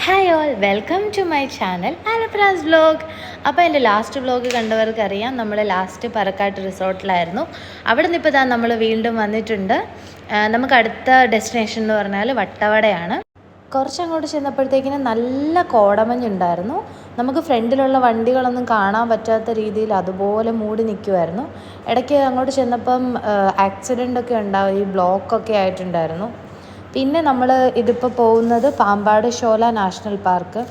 Hi all, welcome to my channel Alappuzha's vlog. അപ്പോൾ എൻ്റെ last vlog കണ്ടവർക്കറിയാം, നമ്മൾ ലാസ്റ്റ് പറക്കാട്ട് റിസോർട്ടിലായിരുന്നു. അവിടെ നിന്ന് ഇപ്പോൾ നമ്മൾ വീണ്ടും വന്നിട്ടുണ്ട്. നമുക്ക് അടുത്ത ഡെസ്റ്റിനേഷൻ എന്ന് പറഞ്ഞാൽ വട്ടവടയാണ്. കുറച്ചങ്ങോട്ട് ചെന്നപ്പോഴത്തേക്കിനും നല്ല കോടമഞ്ഞുണ്ടായിരുന്നു. നമുക്ക് ഫ്രണ്ടിലുള്ള വണ്ടികളൊന്നും കാണാൻ പറ്റാത്ത രീതിയിൽ അതുപോലെ മൂടി നിൽക്കുമായിരുന്നു. ഇടയ്ക്ക് അങ്ങോട്ട് ചെന്നപ്പം ആക്സിഡൻ്റൊക്കെ ഉണ്ടാവും, ഈ ബ്ലോക്കൊക്കെ ആയിട്ടുണ്ടായിരുന്നു. പിന്നെ നമ്മൾ ഇതിപ്പോൾ പോകുന്നത് പാമ്പാട് ഷോല നാഷണൽ പാർക്ക്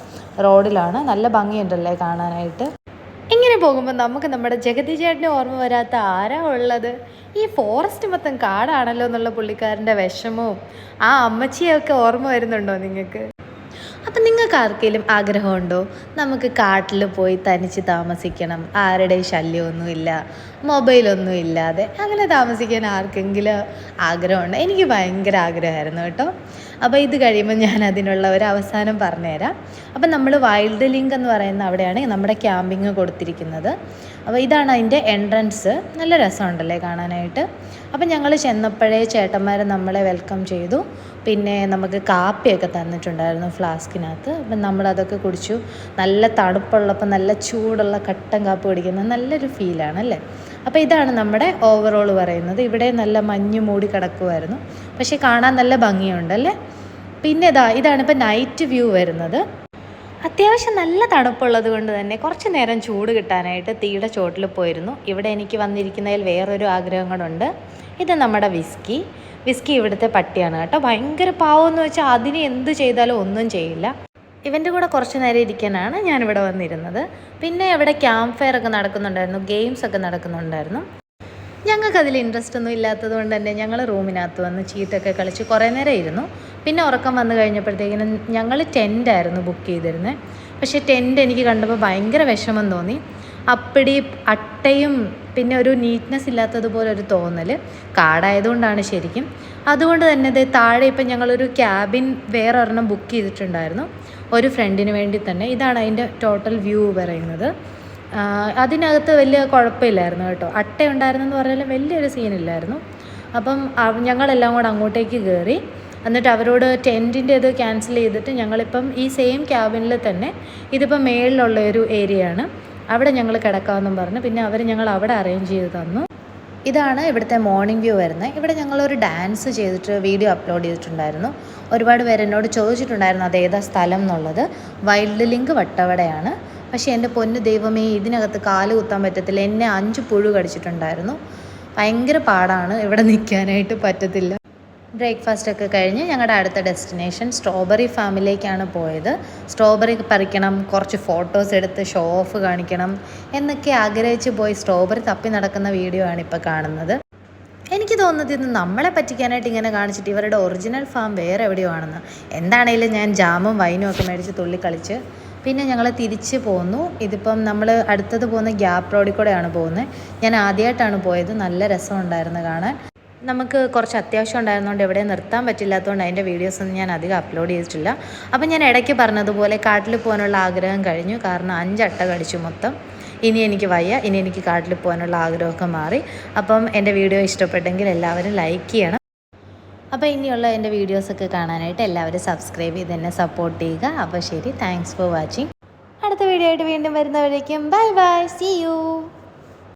റോഡിലാണ്. നല്ല ഭംഗിയുണ്ടല്ലേ കാണാനായിട്ട്. ഇങ്ങനെ പോകുമ്പോൾ നമുക്ക് നമ്മുടെ ജഗതി ചേട്ടനെ ഓർമ്മ വരാത്ത ആരാ ഉള്ളത്? ഈ ഫോറസ്റ്റ് മൊത്തം കാടാണല്ലോ എന്നുള്ള പുള്ളിക്കാരൻ്റെ വിഷമവും ആ അമ്മച്ചിയൊക്കെ ഓർമ്മ വരുന്നുണ്ടോ നിങ്ങൾക്ക്? അപ്പം നിങ്ങൾക്ക് ആർക്കെങ്കിലും ആഗ്രഹമുണ്ടോ നമുക്ക് കാട്ടിൽ പോയി തനിച്ച് താമസിക്കണം, ആരുടെയും ശല്യമൊന്നുമില്ല, മൊബൈലൊന്നും ഇല്ലാതെ അങ്ങനെ താമസിക്കാൻ ആർക്കെങ്കിലും ആഗ്രഹമുണ്ടോ? എനിക്ക് ഭയങ്കര ആഗ്രഹമായിരുന്നു കേട്ടോ. അപ്പോൾ ഇത് കഴിയുമ്പോൾ ഞാൻ അതിനുള്ള ഒരു അവസാനം പറഞ്ഞുതരാം. അപ്പം നമ്മൾ വൈൽഡ് ലിങ്ക് എന്ന് പറയുന്ന അവിടെയാണ് നമ്മുടെ ക്യാമ്പിങ് കൊടുത്തിരിക്കുന്നത്. അപ്പോൾ ഇതാണ് അതിൻ്റെ എൻട്രൻസ്. നല്ല രസമുണ്ടല്ലേ കാണാനായിട്ട്. അപ്പം ഞങ്ങൾ ചെന്നപ്പോഴേ ചേട്ടന്മാർ നമ്മളെ വെൽക്കം ചെയ്തു. പിന്നെ നമുക്ക് കാപ്പിയൊക്കെ തന്നിട്ടുണ്ടായിരുന്നു ഫ്ലാസ്കിനകത്ത്. അപ്പം നമ്മളതൊക്കെ കുടിച്ചു. നല്ല തണുപ്പുള്ളപ്പോൾ നല്ല ചൂടുള്ള കട്ടൻ കാപ്പി കുടിക്കുന്നത് നല്ലൊരു ഫീലാണ് അല്ലേ. അപ്പോൾ ഇതാണ് നമ്മുടെ ഓവറോൾ പറയുന്നത്. ഇവിടെ നല്ല മഞ്ഞ് മൂടി കിടക്കുമായിരുന്നു, പക്ഷേ കാണാൻ നല്ല ഭംഗിയുണ്ടല്ലേ. പിന്നെ ഇതാണിപ്പോൾ നൈറ്റ് വ്യൂ വരുന്നത്. അത്യാവശ്യം നല്ല തണുപ്പുള്ളത് കൊണ്ട് തന്നെ കുറച്ച് നേരം ചൂട് കിട്ടാനായിട്ട് തീയുടെ ചോട്ടിൽ പോയിരുന്നു. ഇവിടെ എനിക്ക് വന്നിരിക്കുന്നതിൽ വേറൊരു ആഗ്രഹം കൂടെ. ഇത് നമ്മുടെ വിസ്കി ഇവിടുത്തെ പട്ടിയാണ് കേട്ടോ. ഭയങ്കര പാവമെന്ന് വെച്ചാൽ അതിന് എന്ത് ചെയ്താലും ഒന്നും ചെയ്യില്ല. ഇവൻ്റെ കൂടെ കുറച്ച് നേരം ഇരിക്കാനാണ് ഞാനിവിടെ വന്നിരുന്നത്. പിന്നെ ഇവിടെ ക്യാമ്പ് ഫയർ ഒക്കെ നടക്കുന്നുണ്ടായിരുന്നു, ഗെയിംസ് ഒക്കെ നടക്കുന്നുണ്ടായിരുന്നു. ഞങ്ങൾക്കതിൽ ഇൻട്രസ്റ്റ് ഒന്നും ഇല്ലാത്തത് കൊണ്ട് തന്നെ ഞങ്ങൾ റൂമിനകത്ത് വന്ന് ചീട്ടൊക്കെ കളിച്ച് കുറേ നേരം ഇരുന്നു. പിന്നെ ഉറക്കം വന്നു കഴിഞ്ഞപ്പോഴത്തേക്കിനും ഞങ്ങൾ ടെൻ്റായിരുന്നു ബുക്ക് ചെയ്തിരുന്നത്. പക്ഷേ ടെൻ്റ് എനിക്ക് കണ്ടപ്പോൾ ഭയങ്കര വിഷമം തോന്നി. അപ്പടി അട്ടയും പിന്നെ ഒരു നീറ്റ്നെസ് ഇല്ലാത്തതുപോലെ ഒരു തോന്നൽ. കാടായതുകൊണ്ടാണ് ശരിക്കും. അതുകൊണ്ട് തന്നെ താഴെ ഇപ്പം ഞങ്ങളൊരു ക്യാബിൻ വേറെ ഒരെണ്ണം ബുക്ക് ചെയ്തിട്ടുണ്ടായിരുന്നു ഒരു ഫ്രണ്ടിന് വേണ്ടി തന്നെ. ഇതാണ് അതിൻ്റെ ടോട്ടൽ വ്യൂ പറയുന്നത്. അതിനകത്ത് വലിയ കുഴപ്പമില്ലായിരുന്നു കേട്ടോ. അട്ട ഉണ്ടായിരുന്നെന്ന് പറഞ്ഞാലും വലിയൊരു സീനില്ലായിരുന്നു. അപ്പം ഞങ്ങളെല്ലാം കൂടെ അങ്ങോട്ടേക്ക് കയറി. എന്നിട്ട് അവരോട് ടെൻറ്റിൻ്റെ ഇത് ക്യാൻസൽ ചെയ്തിട്ട് ഞങ്ങളിപ്പം ഈ സെയിം ക്യാബിനിൽ തന്നെ, ഇതിപ്പം മേളിലുള്ള ഒരു ഏരിയയാണ്, അവിടെ ഞങ്ങൾ കിടക്കാമെന്നും പറഞ്ഞു. പിന്നെ അവർ ഞങ്ങൾ അവിടെ അറേഞ്ച് ചെയ്ത് തന്നു. ഇതാണ് ഇവിടുത്തെ മോർണിംഗ് വ്യൂ വരുന്നത്. ഇവിടെ ഞങ്ങളൊരു ഡാൻസ് ചെയ്തിട്ട് വീഡിയോ അപ്ലോഡ് ചെയ്തിട്ടുണ്ടായിരുന്നു. ഒരുപാട് പേര് എന്നോട് ചോദിച്ചിട്ടുണ്ടായിരുന്നു അതേതാ സ്ഥലം എന്നുള്ളത്. വൈൽഡ് ലിങ്ക് വട്ടവടയാണ്. പക്ഷേ എൻ്റെ പൊന്നു ദൈവമേ, ഇതിനകത്ത് കാല് കുത്താൻ പറ്റത്തില്ല. എന്നെ 5 പുഴു കടിച്ചിട്ടുണ്ടായിരുന്നു. ഭയങ്കര പാടാണ്, ഇവിടെ നിൽക്കാനായിട്ട് പറ്റത്തില്ല. ബ്രേക്ക്ഫാസ്റ്റൊക്കെ കഴിഞ്ഞ് ഞങ്ങളുടെ അടുത്ത ഡെസ്റ്റിനേഷൻ സ്ട്രോബെറി ഫാമിലേക്കാണ് പോയത്. സ്ട്രോബെറി പറിക്കണം, കുറച്ച് ഫോട്ടോസ് എടുത്ത് ഷോ ഓഫ് കാണിക്കണം എന്നൊക്കെ ആഗ്രഹിച്ച് പോയി സ്ട്രോബെറി തപ്പി നടക്കുന്ന വീഡിയോ ആണ് ഇപ്പോൾ കാണുന്നത്. എനിക്ക് തോന്നുന്നത് ഇത് നമ്മളെ പറ്റിക്കാനായിട്ട് ഇങ്ങനെ കാണിച്ചിട്ട് ഇവരുടെ ഒറിജിനൽ ഫാം വേറെ എവിടെയോ ആണെന്ന്. എന്താണേലും ഞാൻ ജാമും വൈനും ഒക്കെ മേടിച്ച് തുള്ളിക്കളിച്ച് പിന്നെ ഞങ്ങൾ തിരിച്ച് പോന്നു. ഇതിപ്പം നമ്മൾ അടുത്തത് പോകുന്ന ഗ്യാപ്പ് റോഡിൽ കൂടെയാണ് പോകുന്നത്. ഞാൻ ആദ്യമായിട്ടാണ് പോയത്. നല്ല രസമുണ്ടായിരുന്നു കാണാൻ. നമുക്ക് കുറച്ച് അത്യാവശ്യം ഉണ്ടായിരുന്നതുകൊണ്ട് എവിടെ നിർത്താൻ പറ്റില്ലാത്തതുകൊണ്ട് അതിൻ്റെ വീഡിയോസൊന്നും ഞാൻ അധികം അപ്ലോഡ് ചെയ്തിട്ടില്ല. അപ്പം ഞാൻ ഇടയ്ക്ക് പറഞ്ഞതുപോലെ കാട്ടിൽ പോകാനുള്ള ആഗ്രഹം കഴിഞ്ഞു. കാരണം 5 അട്ട കടിച്ചു മൊത്തം. ഇനി എനിക്ക് വയ്യ. ഇനി എനിക്ക് കാട്ടിൽ പോകാനുള്ള ആഗ്രഹമൊക്കെ മാറി. അപ്പം എൻ്റെ വീഡിയോ ഇഷ്ടപ്പെട്ടെങ്കിൽ എല്ലാവരും ലൈക്ക് ചെയ്യണം. അപ്പോൾ ഇനിയുള്ള എൻ്റെ വീഡിയോസൊക്കെ കാണാനായിട്ട് എല്ലാവരും സബ്സ്ക്രൈബ് ചെയ്ത് എന്നെ സപ്പോർട്ട് ചെയ്യുക. അപ്പോൾ ശരി, താങ്ക്സ് ഫോർ വാച്ചിങ്. അടുത്ത വീഡിയോ ആയിട്ട് വീണ്ടും വരുന്നവരേക്കും ബൈ ബൈ, സീ യു.